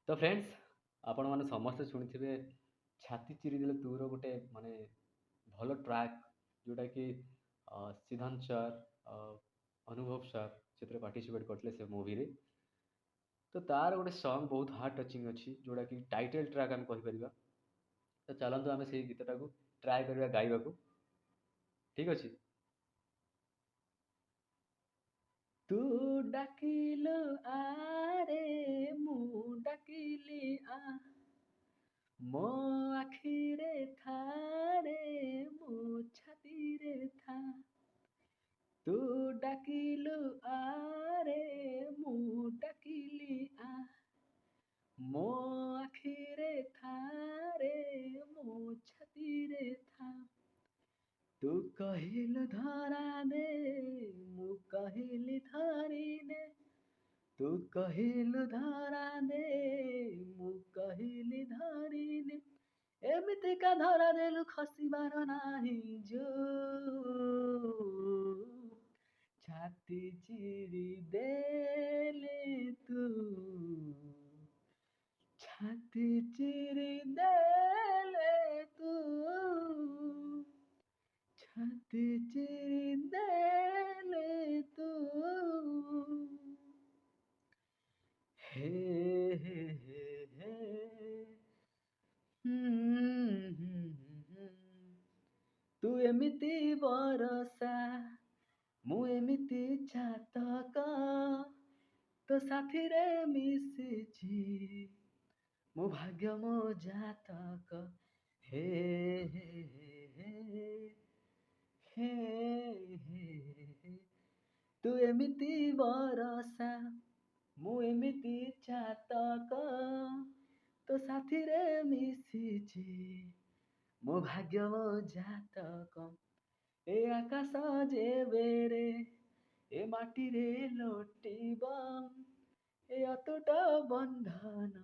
ତ ଫ୍ରେଣ୍ଡସ୍, ଆପଣମାନେ ସମସ୍ତେ ଶୁଣିଥିବେ ଛାତି ଚିରିଦେଲେ ତୁର ଗୋଟେ ମାନେ ଭଲ ଟ୍ରାକ୍ ଯେଉଁଟାକି ସିଦ୍ଧାନ୍ତ ସାର୍, ଅନୁଭବ ସାର୍ ସେଥିରେ ପାର୍ଟିସିପେଟ୍ କରିଥିଲେ ସେ ମୁଭିରେ। ତ ତାର ଗୋଟେ ସଙ୍ଗ୍ ବହୁତ ହାର୍ଟ ଟଚିଂ ଅଛି, ଯେଉଁଟାକି ଟାଇଟେଲ୍ ଟ୍ରାକ୍ ଆମେ କହିପାରିବା। ତ ଚାଲନ୍ତୁ ଆମେ ସେଇ ଗୀତଟାକୁ ଟ୍ରାଏ କରିବା ଗାଇବାକୁ। ଠିକ୍ ଅଛି। ତୁ ଡାକିଲୁ ଆରେ ମୁଁ ଡାକିଲି ଆ, ମୋ ଆଖିରେ ଥାରେ ମୋ ଛାତିରେ ଥା। ତୁ ଡାକିଲୁ ଆରେ ମୁଁ ଡାକିଲି ଆ, ମୋ ଆଖିରେ ଥାରେ ମୋ ଛାତିରେ ଥା। ତୁ କହିଲୁ ଧରା ଦେ ମୁଁ କହିଲି ଧରି ନେ, ତୁ କହିଲୁ ଧରା ଦେ ମୁଁ କହିଲି ଧରି ନେ, ଏମିତିକା ଧରା ଦେଲୁ ଖସିବାର ନାହିଁ ଯୋଉ, ଛାତି ଚିରି ଦେଲେ ତୁ, ଛାତି ଚିରି ଦେଲେ ତୁ, ଛାତି ଚିରି ଦେଲେ ତୁ, ହେ ହେ ହେ ହେ, ତୁ ଏମିତି ବରସା ମୁଁ ଏମିତି ଚାତକ, ତୋ ସାଥିରେ ମିଶିଛି ମୋ ଭାଗ୍ୟ ମୋ ଜାତକ। ହେ ହେ ହେ ହେ ହେ ହେ, ତୁ ଏମିତି ବରସା ମୁଁ ଏମିତି ଚାତକ, ତୋ ସାଥିରେ ମିଶିଛି ମୋ ଭାଗ୍ୟ ମୋ ଜାତକ। ଏ ଆକାଶ ଯେବେରେ ଏ ମାଟିରେ ଲୋଟିବ, ଏ ଅତୁଟ ବନ୍ଧନ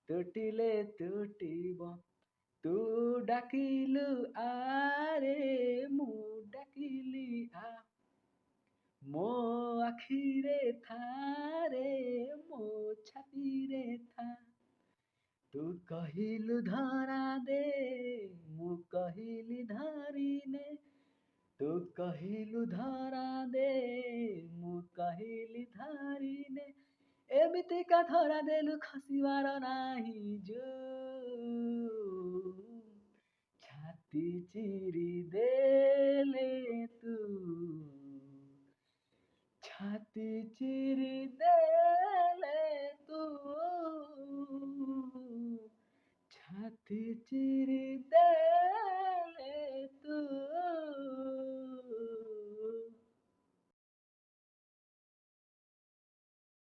ତୁଟିଲେ ତୁଟିବ। ତୁ ଡାକିଲୁ ଆରେ ମୁଁ ଡାକିଲି ଆ, ମୋ ଆଖିରେ ଥାରେ ମୋ ଛାତିରେ ଥା। ତୁ କହିଲୁ ଧରା ଦେ ମୁଁ କହିଲି ଧରି ନେ, ତୁ କହିଲୁ ଧରା ଦେ ମୁଁ କହିଲି ଧରି ନେ, ଏମିତିକା ଧରା ଦେଲୁ ଖସିବାର ନାହିଁ ଯୋଉ, ଛାତି ଚିରି ଦେଲେ ତୁ, ଛାତି ଚିରି ଦେଲେ ତୁ, ଛାତି ଚିରି ଦେ